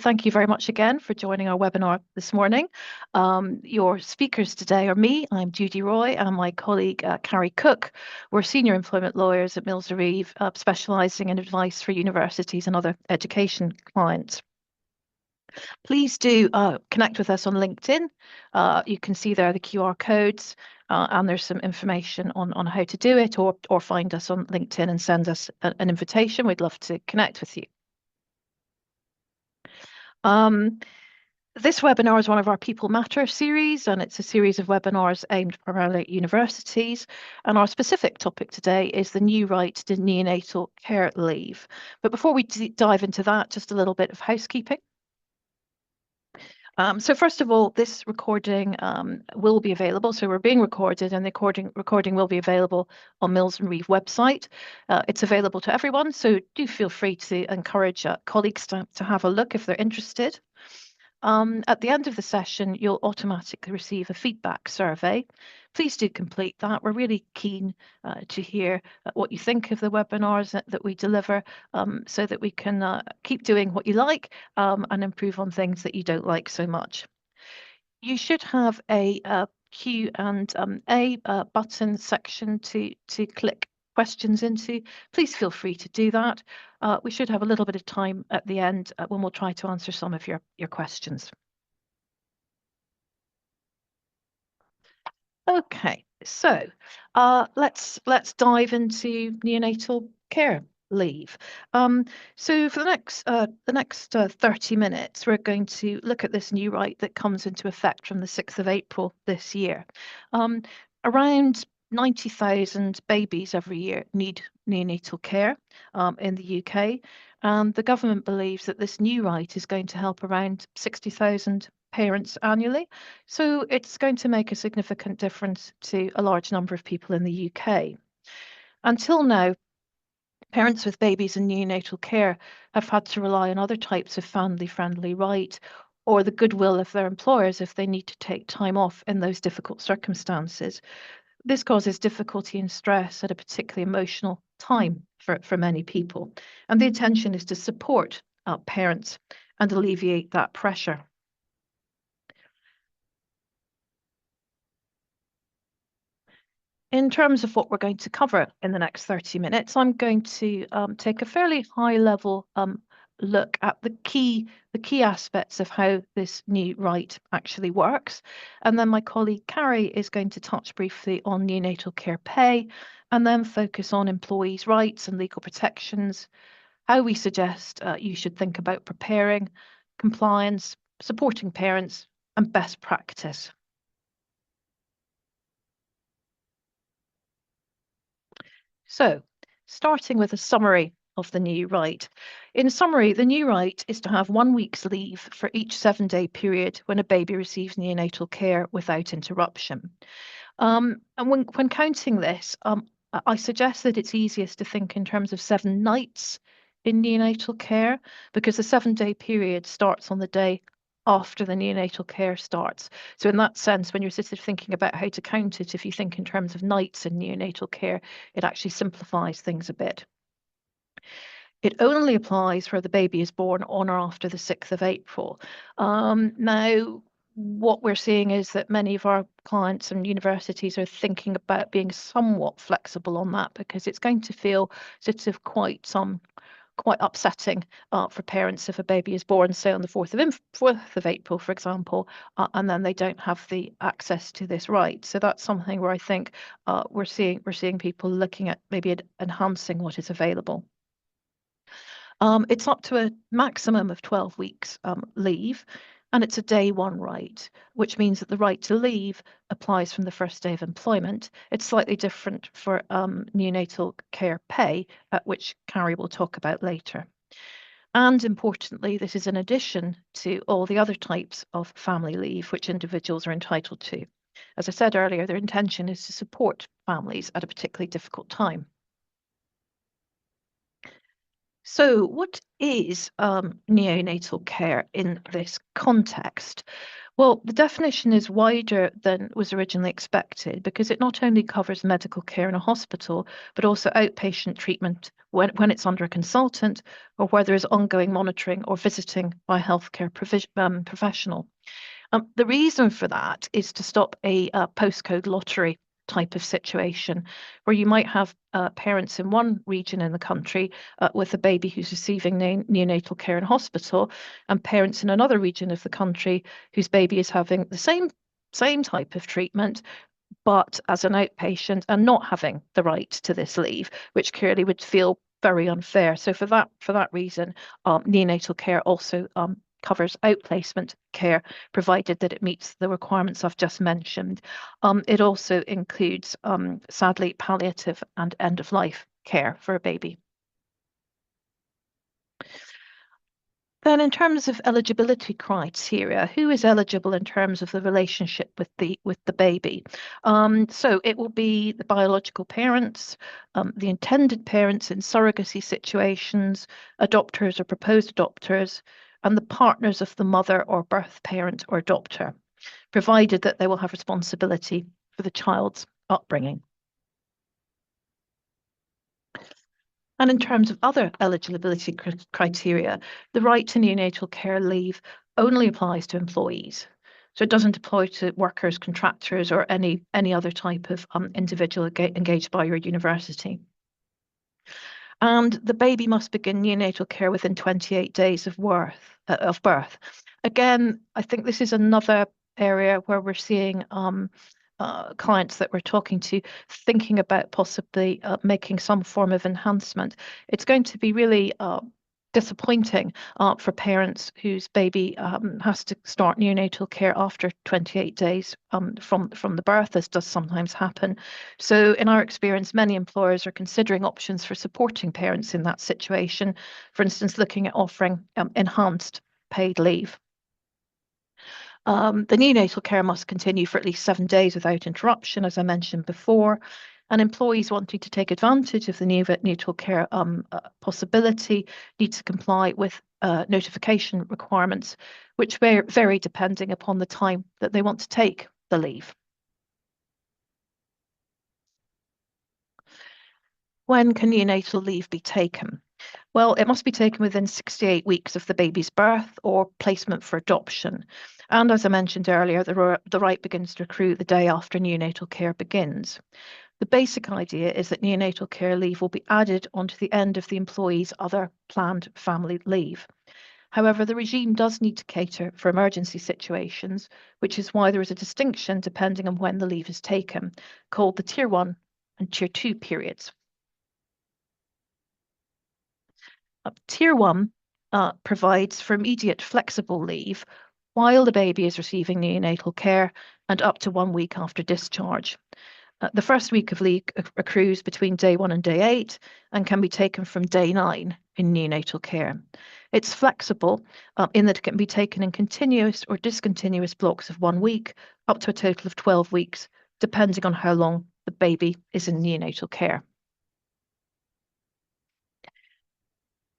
Thank you very much again for joining our webinar this morning. Your speakers today are me, I'm Judy Roy, and my colleague Carrie Cook. We're senior employment lawyers at Mills Reeve, specialising in advice for universities and other education clients. Please do connect with us on LinkedIn. You can see there the QR codes, and there's some information on how to do it, or find us on LinkedIn and send us an invitation. We'd love to connect with you. This webinar is one of our People Matter series, and it's a series of webinars aimed primarily at universities. And our specific topic today is the new right to neonatal care leave. But before we dive into that, just a little bit of housekeeping. So first of all, this recording will be available. So we're being recorded, and the recording will be available on Mills and Reeve website. It's available to everyone, so do feel free to encourage colleagues to have a look if they're interested. At the end of the session, you'll automatically receive a feedback survey. Please do complete that. We're really keen to hear what you think of the webinars that we deliver, so that we can keep doing what you like and improve on things that you don't like so much. You should have a Q&A button section to click questions into. Please feel free to do that. We should have a little bit of time at the end when we'll try to answer some of your questions. Okay, so let's dive into neonatal care leave. So for the next 30 minutes, we're going to look at this new right that comes into effect from the 6th of April this year. Around 90,000 babies every year need neonatal care in the UK, and the government believes that this new right is going to help around 60,000 parents annually. So it's going to make a significant difference to a large number of people in the UK. Until now, parents with babies in neonatal care have had to rely on other types of family-friendly right, or the goodwill of their employers if they need to take time off in those difficult circumstances. This causes difficulty and stress at a particularly emotional time for many people. And the intention is to support parents and alleviate that pressure. In terms of what we're going to cover in the next 30 minutes, I'm going to take a fairly high level look at the key aspects of how this new right actually works. And then my colleague Carrie is going to touch briefly on neonatal care pay, and then focus on employees' rights and legal protections, how we suggest you should think about preparing, compliance, supporting parents, and best practice. So, starting with a summary of the new right. In summary, the new right is to have 1 week's leave for each 7-day period when a baby receives neonatal care without interruption. And when counting this, I suggest that it's easiest to think in terms of 7 nights in neonatal care, because the 7-day period starts on the day after the neonatal care starts. So in that sense, when you're sort of thinking about how to count it, if you think in terms of nights in neonatal care, it actually simplifies things a bit. It only applies where the baby is born on or after the 6th of April. Now, what we're seeing is that many of our clients and universities are thinking about being somewhat flexible on that, because it's going to feel sort of quite upsetting for parents if a baby is born, say, on the 4th of April, for example, and then they don't have the access to this right. So that's something where I think we're seeing people looking at maybe enhancing what is available. It's up to a maximum of 12 weeks leave, and it's a day one right, which means that the right to leave applies from the first day of employment. It's slightly different for neonatal care pay, which Carrie will talk about later. And importantly, this is in addition to all the other types of family leave which individuals are entitled to. As I said earlier, their intention is to support families at a particularly difficult time. So, what is neonatal care in this context? Well, the definition is wider than was originally expected because it not only covers medical care in a hospital, but also outpatient treatment when it's under a consultant or where there is ongoing monitoring or visiting by a healthcare professional. The reason for that is to stop a postcode lottery type of situation where you might have parents in one region in the country with a baby who's receiving neonatal care in hospital, and parents in another region of the country whose baby is having the same type of treatment, but as an outpatient and not having the right to this leave, which clearly would feel very unfair. So for that reason, neonatal care also covers outplacement care, provided that it meets the requirements I've just mentioned. It also includes, sadly, palliative and end of life care for a baby. Then in terms of eligibility criteria, who is eligible in terms of the relationship with the baby? So it will be the biological parents, the intended parents in surrogacy situations, adopters or proposed adopters, and the partners of the mother or birth parent or adopter, provided that they will have responsibility for the child's upbringing. And in terms of other eligibility criteria, the right to neonatal care leave only applies to employees. So it doesn't apply to workers, contractors, or any other type of individual engaged by your university. And the baby must begin neonatal care within 28 days of birth. Again, I think this is another area where we're seeing clients that we're talking to thinking about possibly making some form of enhancement. It's going to be really disappointing for parents whose baby has to start neonatal care after 28 days from the birth, as does sometimes happen. So in our experience, many employers are considering options for supporting parents in that situation, for instance, looking at offering enhanced paid leave. The neonatal care must continue for at least 7 days without interruption, as I mentioned before. And employees wanting to take advantage of the neonatal care possibility need to comply with notification requirements, which vary depending upon the time that they want to take the leave. When can neonatal leave be taken? Well, it must be taken within 68 weeks of the baby's birth or placement for adoption. And as I mentioned earlier, the right begins to accrue the day after neonatal care begins. The basic idea is that neonatal care leave will be added onto the end of the employee's other planned family leave. However, the regime does need to cater for emergency situations, which is why there is a distinction depending on when the leave is taken, called the Tier 1 and Tier 2 periods. Tier 1 provides for immediate flexible leave while the baby is receiving neonatal care and up to 1 week after discharge. The first week of leave accrues between day 1 and day 8 and can be taken from day 9 in neonatal care. It's flexible in that it can be taken in continuous or discontinuous blocks of 1 week, up to a total of 12 weeks, depending on how long the baby is in neonatal care.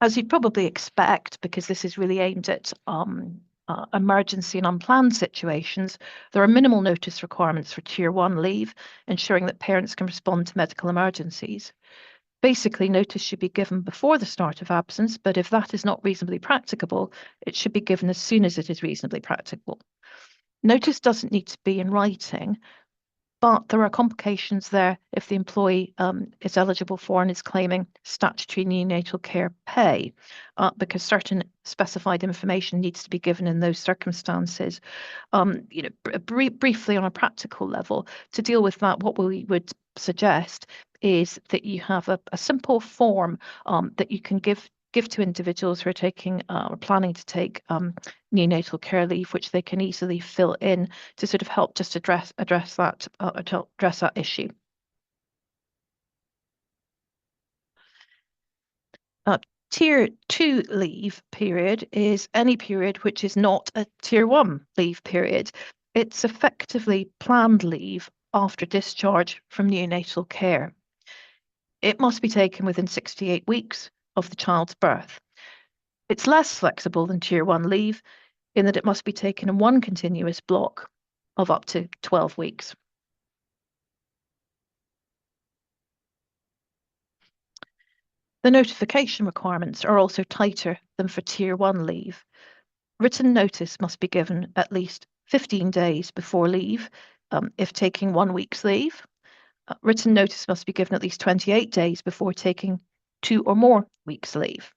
As you'd probably expect, because this is really aimed at emergency and unplanned situations, there are minimal notice requirements for Tier 1 leave, ensuring that parents can respond to medical emergencies. Basically, notice should be given before the start of absence, but if that is not reasonably practicable, it should be given as soon as it is reasonably practicable. Notice doesn't need to be in writing, but there are complications there if the employee is eligible for and is claiming statutory neonatal care pay, because certain specified information needs to be given in those circumstances. Briefly on a practical level, to deal with that, what we would suggest is that you have a simple form that you can give to individuals who are taking or planning to take neonatal care leave, which they can easily fill in to sort of help just address that issue. Tier 2 leave period is any period which is not a Tier 1 leave period. It's effectively planned leave after discharge from neonatal care. It must be taken within 68 weeks of the child's birth. It's less flexible than Tier 1 leave in that it must be taken in one continuous block of up to 12 weeks. The notification requirements are also tighter than for Tier 1 leave. Written notice must be given at least 15 days before leave if taking 1 week's leave. Written notice must be given at least 28 days before taking 2 or more weeks' leave.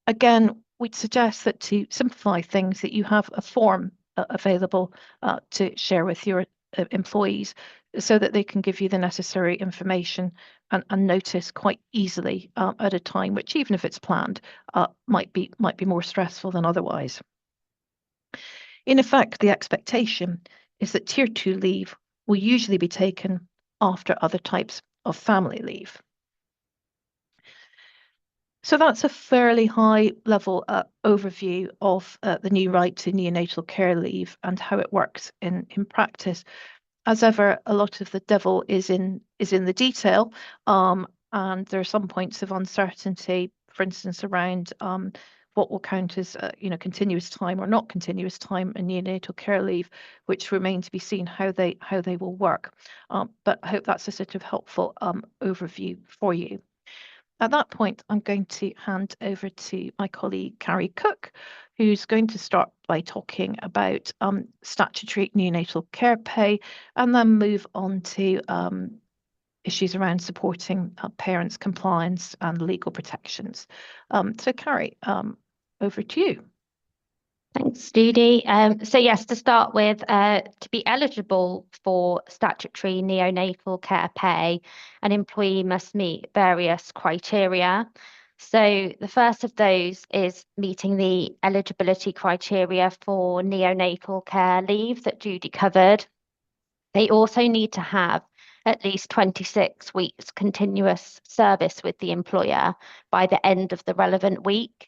Again, we'd suggest that to simplify things, that you have a form available to share with your employees so that they can give you the necessary information and notice quite easily at a time which, even if it's planned, might be more stressful than otherwise. In effect, the expectation is that Tier 2 leave will usually be taken after other types of family leave. So that's a fairly high level overview of the new right to neonatal care leave and how it works in practice. As ever, a lot of the devil is in the detail, and there are some points of uncertainty, for instance, around what will count as continuous time or not continuous time in neonatal care leave, which remain to be seen how they will work. But I hope that's a sort of helpful overview for you. At that point, I'm going to hand over to my colleague Carrie Cook, who's going to start by talking about statutory neonatal care pay and then move on to issues around supporting parents' compliance and legal protections. So Carrie, over to you. Thanks, Judy. So yes, to start with, to be eligible for statutory neonatal care pay, an employee must meet various criteria. So the first of those is meeting the eligibility criteria for neonatal care leave that Judy covered. They also need to have at least 26 weeks continuous service with the employer by the end of the relevant week.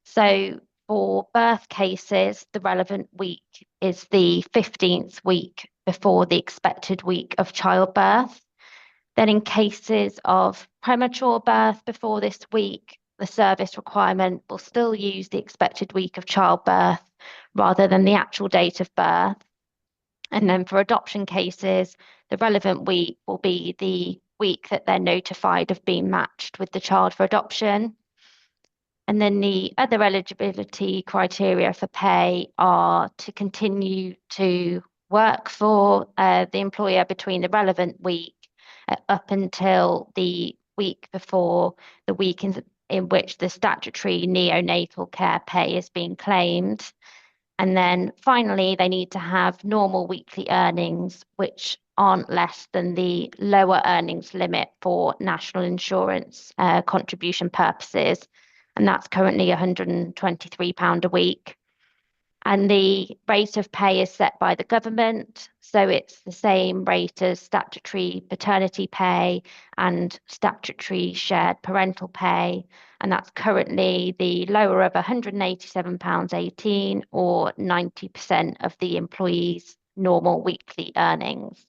So for birth cases, the relevant week is the 15th week before the expected week of childbirth. Then in cases of premature birth before this week, the service requirement will still use the expected week of childbirth rather than the actual date of birth. And then for adoption cases, the relevant week will be the week that they're notified of being matched with the child for adoption. And then the other eligibility criteria for pay are to continue to work for the employer between the relevant week up until the week before the week in which the statutory neonatal care pay is being claimed. And then finally, they need to have normal weekly earnings, which aren't less than the lower earnings limit for national insurance contribution purposes. And that's currently £123 a week. And the rate of pay is set by the government. So it's the same rate as statutory paternity pay and statutory shared parental pay. And that's currently the lower of £187.18 or 90% of the employee's normal weekly earnings.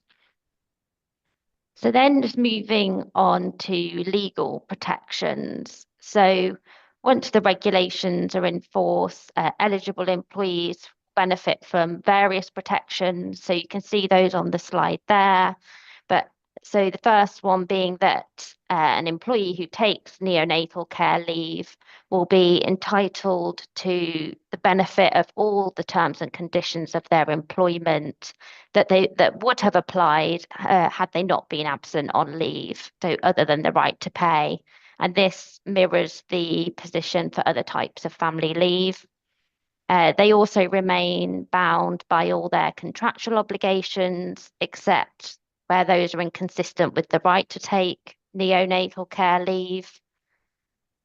So then just moving on to legal protections. So once the regulations are in force, eligible employees benefit from various protections. So you can see those on the slide there. But so the first one being that an employee who takes neonatal care leave will be entitled to the benefit of all the terms and conditions of their employment that would have applied had they not been absent on leave, so other than the right to pay. And this mirrors the position for other types of family leave. They also remain bound by all their contractual obligations, except where those are inconsistent with the right to take neonatal care leave.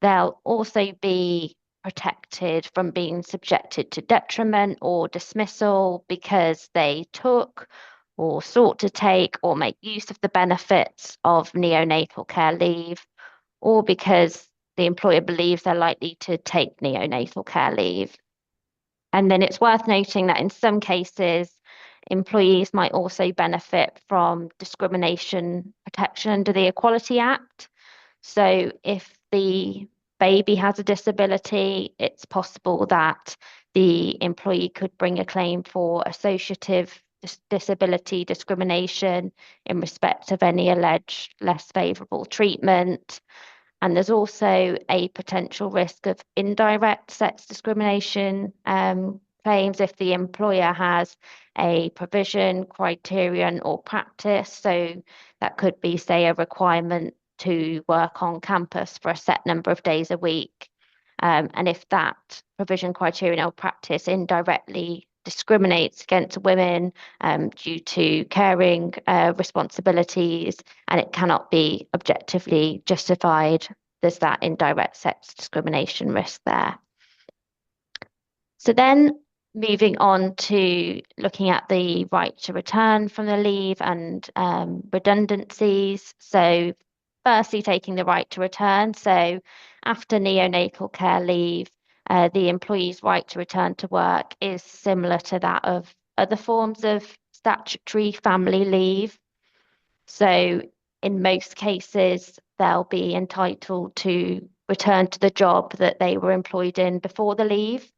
They'll also be protected from being subjected to detriment or dismissal because they took or sought to take or make use of the benefits of neonatal care leave, or because the employer believes they're likely to take neonatal care leave. And then it's worth noting that in some cases, employees might also benefit from discrimination protection under the Equality Act. So if the baby has a disability, it's possible that the employee could bring a claim for associative disability discrimination in respect of any alleged less favourable treatment. And there's also a potential risk of indirect sex discrimination claims if the employer has a provision, criterion, or practice. So that could be, say, a requirement to work on campus for a set number of days a week. And if that provision, criterion, or practice indirectly discriminates against women due to caring responsibilities, and it cannot be objectively justified, there's that indirect sex discrimination risk there. So then moving on to looking at the right to return from the leave and redundancies. So firstly, taking the right to return. So after neonatal care leave, the employee's right to return to work is similar to that of other forms of statutory family leave. So in most cases, they'll be entitled to return to the job that they were employed in before the leave.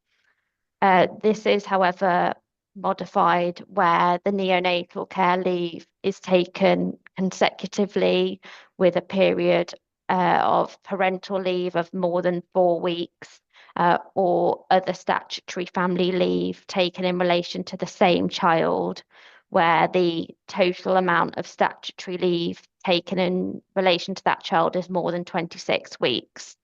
This is, however, modified where the neonatal care leave is taken consecutively with a period of parental leave of more than 4 weeks, or other statutory family leave taken in relation to the same child, where the total amount of statutory leave taken in relation to that child is more than 26 weeks.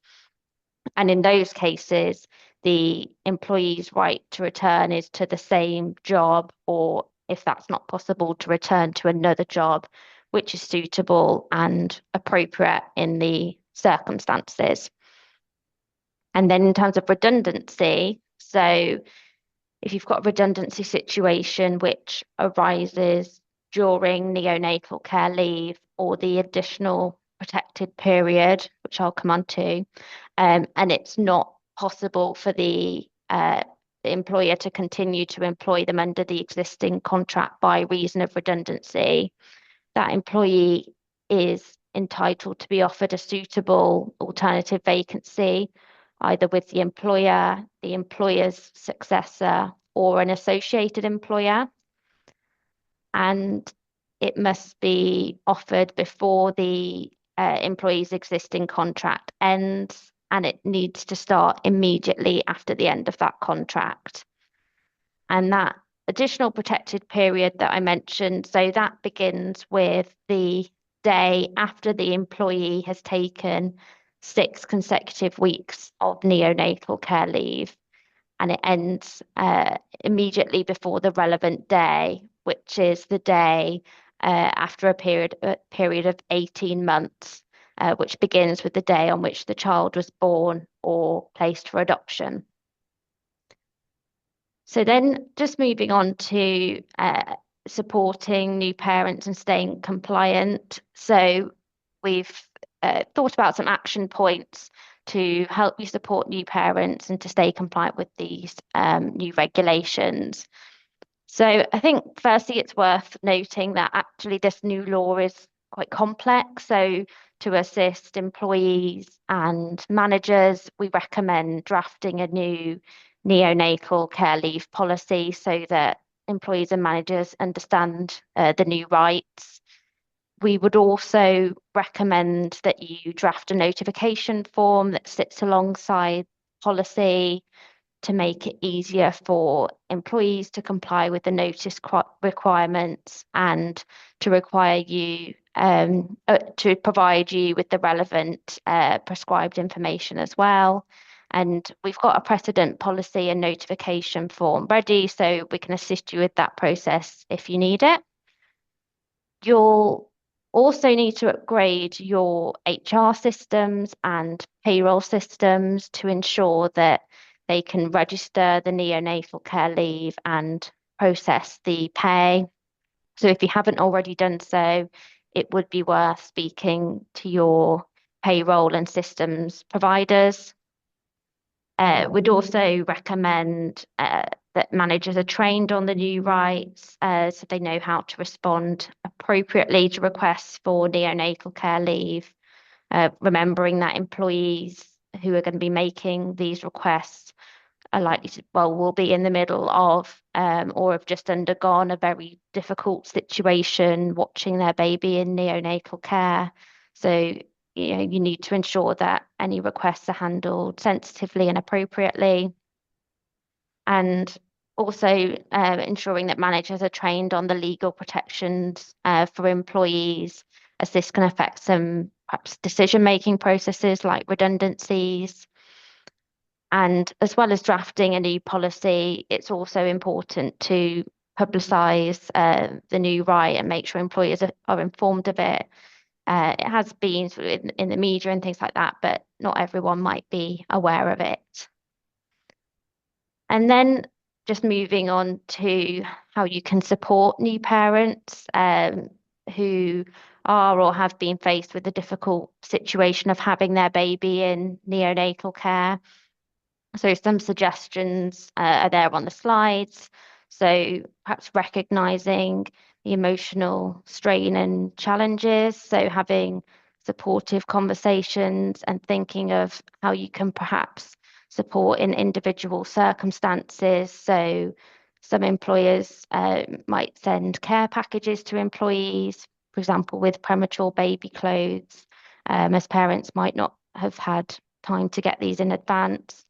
And in those cases, the employee's right to return is to the same job, or if that's not possible, to return to another job which is suitable and appropriate in the circumstances. And then in terms of redundancy, so if you've got a redundancy situation which arises during neonatal care leave or the additional protected period, which I'll come on to, and it's not possible for the employer to continue to employ them under the existing contract by reason of redundancy, that employee is entitled to be offered a suitable alternative vacancy, either with the employer, the employer's successor, or an associated employer. And it must be offered before the employee's existing contract ends, and it needs to start immediately after the end of that contract. And that additional protected period that I mentioned, so that begins with the day after the employee has taken 6 consecutive weeks of neonatal care leave, and it ends immediately before the relevant day, which is the day after a period of 18 months, which begins with the day on which the child was born or placed for adoption. So then just moving on to supporting new parents and staying compliant. So we've thought about some action points to help you support new parents and to stay compliant with these new regulations. So I think firstly, it's worth noting that actually this new law is quite complex. So to assist employees and managers, we recommend drafting a new neonatal care leave policy so that employees and managers understand the new rights. We would also recommend that you draft a notification form that sits alongside policy to make it easier for employees to comply with the notice requirements and to require you to provide you with the relevant prescribed information as well. And we've got a precedent policy and notification form ready, so we can assist you with that process if you need it. You'll also need to upgrade your HR systems and payroll systems to ensure that they can register the neonatal care leave and process the pay. So if you haven't already done so, it would be worth speaking to your payroll and systems providers. We'd also recommend that managers are trained on the new rights so they know how to respond appropriately to requests for neonatal care leave, remembering that employees who are going to be making these requests are likely to, well, will be in the middle of or have just undergone a very difficult situation watching their baby in neonatal care. So, you need to ensure that any requests are handled sensitively and appropriately. And also ensuring that managers are trained on the legal protections for employees, as this can affect some perhaps decision-making processes like redundancies. And as well as drafting a new policy, it's also important to publicise the new right and make sure employers are informed of it. It has been sort of in the media and things like that, but not everyone might be aware of it. And then just moving on to how you can support new parents who are or have been faced with the difficult situation of having their baby in neonatal care. So some suggestions are there on the slides. So perhaps recognizing the emotional strain and challenges. So having supportive conversations and thinking of how you can perhaps support in individual circumstances. So some employers might send care packages to employees, for example, with premature baby clothes, as parents might not have had time to get these in advance.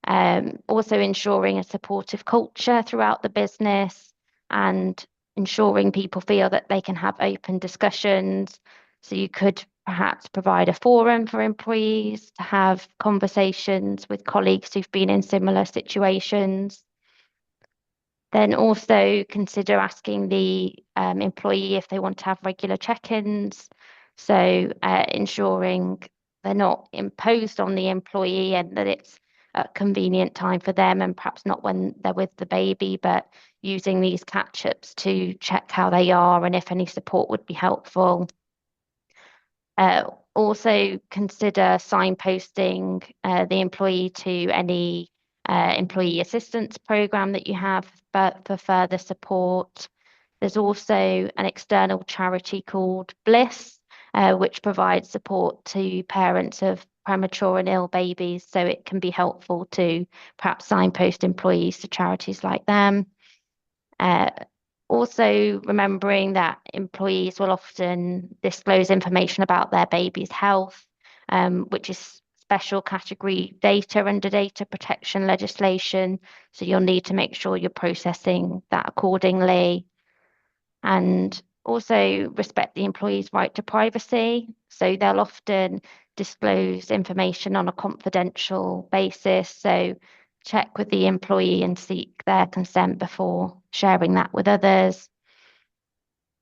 Also ensuring a supportive culture throughout the business and ensuring people feel that they can have open discussions. So you could perhaps provide a forum for employees to have conversations with colleagues who've been in similar situations. Then also consider asking the employee if they want to have regular check-ins. So ensuring they're not imposed on the employee and that it's a convenient time for them and perhaps not when they're with the baby, but using these catch-ups to check how they are and if any support would be helpful. Also consider signposting the employee to any employee assistance program that you have for further support. There's also an external charity called Bliss, which provides support to parents of premature and ill babies. So it can be helpful to perhaps signpost employees to charities like them. Also remembering that employees will often disclose information about their baby's health, which is special category data under data protection legislation. So you'll need to make sure you're processing that accordingly. And also respect the employee's right to privacy. So they'll often disclose information on a confidential basis. So check with the employee and seek their consent before sharing that with others.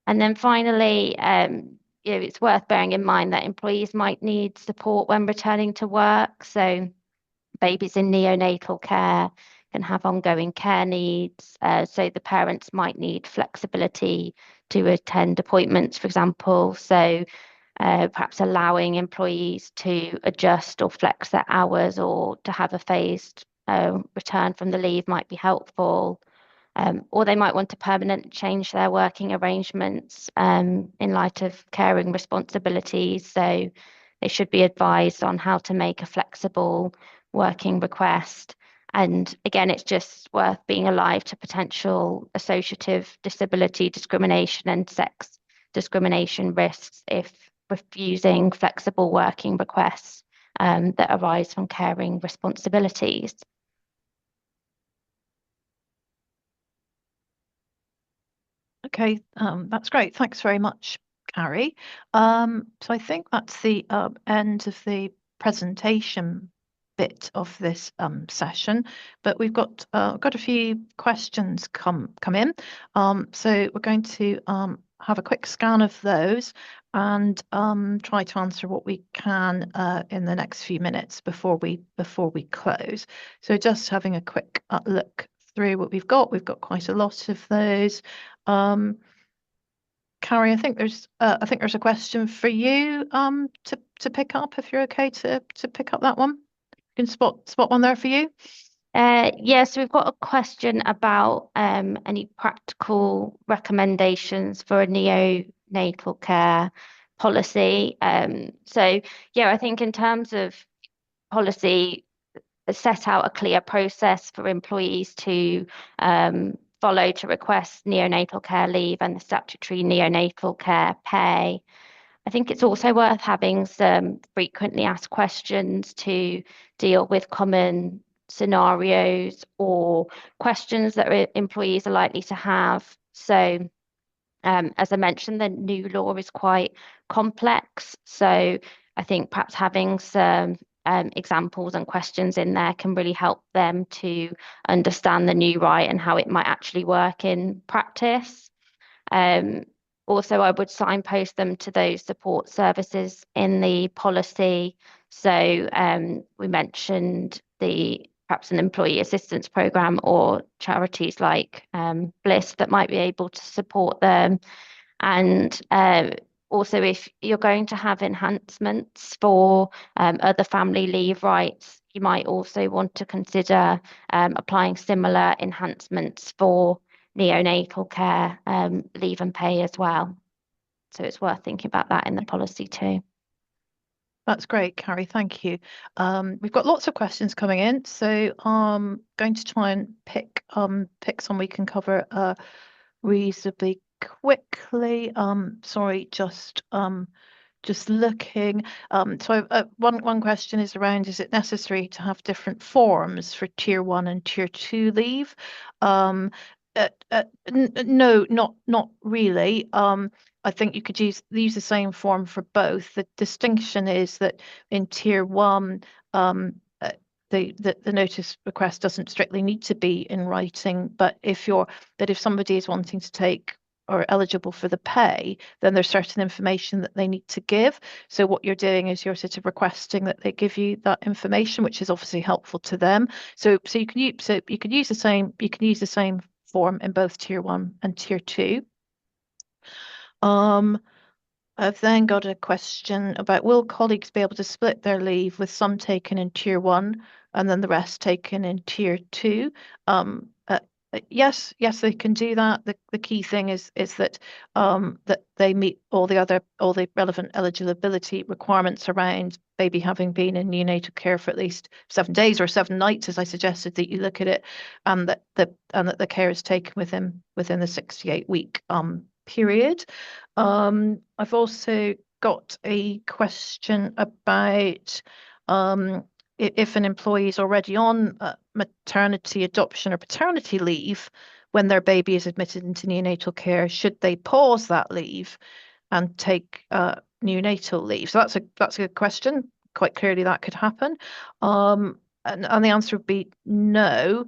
And then finally, it's worth bearing in mind that employees might need support when returning to work. So babies in neonatal care can have ongoing care needs. So the parents might need flexibility to attend appointments, for example. So perhaps allowing employees to adjust or flex their hours or to have a phased return from the leave might be helpful. Or they might want to permanently change their working arrangements in light of caring responsibilities. So they should be advised on how to make a flexible working request. And again, it's just worth being alive to potential associative disability discrimination and sex discrimination risks if refusing flexible working requests that arise from caring responsibilities. Okay, that's great. Thanks very much, Carrie. So I think that's the end of the presentation bit of this session, but we've got a few questions come in. So we're going to have a quick scan of those and try to answer what we can in the next few minutes before we close. So just having a quick look through what we've got. We've got quite a lot of those. Carrie, I think there's a question for you to pick up if you're okay to pick up that one. You can spot one there for you. Yes, we've got a question about any practical recommendations for a neonatal care policy. So yeah, I think in terms of policy set out a clear process for employees to follow to request neonatal care leave and the statutory neonatal care pay. I think it's also worth having some frequently asked questions to deal with common scenarios or questions that employees are likely to have. So, as I mentioned, the new law is quite complex. So, I think perhaps having some examples and questions in there can really help them to understand the new right and how it might actually work in practice. Um, Also, I would signpost them to those support services in the policy. So we mentioned the perhaps an employee assistance program or charities like Bliss that might be able to support them. And also, if you're going to have enhancements for other family leave rights, you might also want to consider applying similar enhancements for neonatal care leave and pay as well. So it's worth thinking about that in the policy too. That's great, Carrie. Thank you. We've got lots of questions coming in, so I'm going to try and pick some we can cover reasonably quickly. Sorry, just looking. So one question is around: is it necessary to have different forms for Tier 1 and Tier 2 leave? No, not really. I think you could use the same form for both. The distinction is that in Tier 1, the notice request doesn't strictly need to be in writing, but if somebody is wanting to take or eligible for the pay, then there's certain information that they need to give. So what you're doing is you're sort of requesting that they give you that information, which is obviously helpful to them. So you can use the same form in both Tier 1 and Tier 2. I've then got a question about, will colleagues be able to split their leave with some taken in Tier 1 and then the rest taken in Tier 2? Yes, they can do that. The key thing is that that they meet all the relevant eligibility requirements around baby having been in neonatal care for at least 7 days or 7 nights, as I suggested that you look at it, and that the care is taken within the 68-week period. I've also got a question about if an employee is already on maternity, adoption, or paternity leave when their baby is admitted into neonatal care, should they pause that leave and take neonatal leave? So that's a good question. Quite clearly, that could happen. And the answer would be no.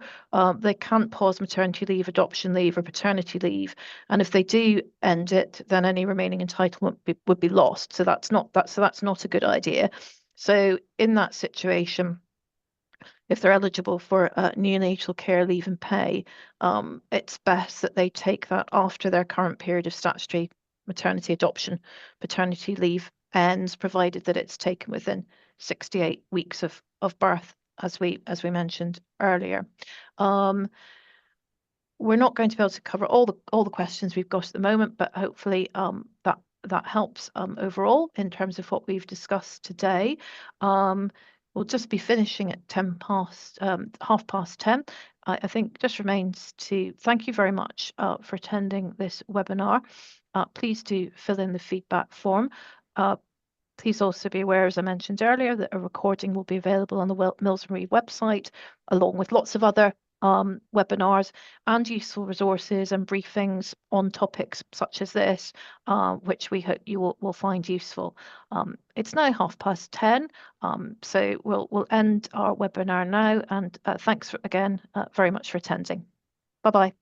They can't pause maternity leave, adoption leave, or paternity leave. And if they do end it, then any remaining entitlement would be lost. So that's not a good idea. So in that situation, if they're eligible for neonatal care leave and pay, it's best that they take that after their current period of statutory maternity, adoption, paternity leave ends, provided that it's taken within 68 weeks of birth, as we mentioned earlier. We're not going to be able to cover all the questions we've got at the moment, but hopefully that helps overall in terms of what we've discussed today. We'll just be finishing at 10:30. I think just remains to thank you very much for attending this webinar. Please do fill in the feedback form. Please also be aware, as I mentioned earlier, that a recording will be available on the Mills and Reed website, along with lots of other webinars and useful resources and briefings on topics such as this, which we hope you will find useful. It's now 10:30, so we'll end our webinar now, and thanks again very much for attending. Bye-bye.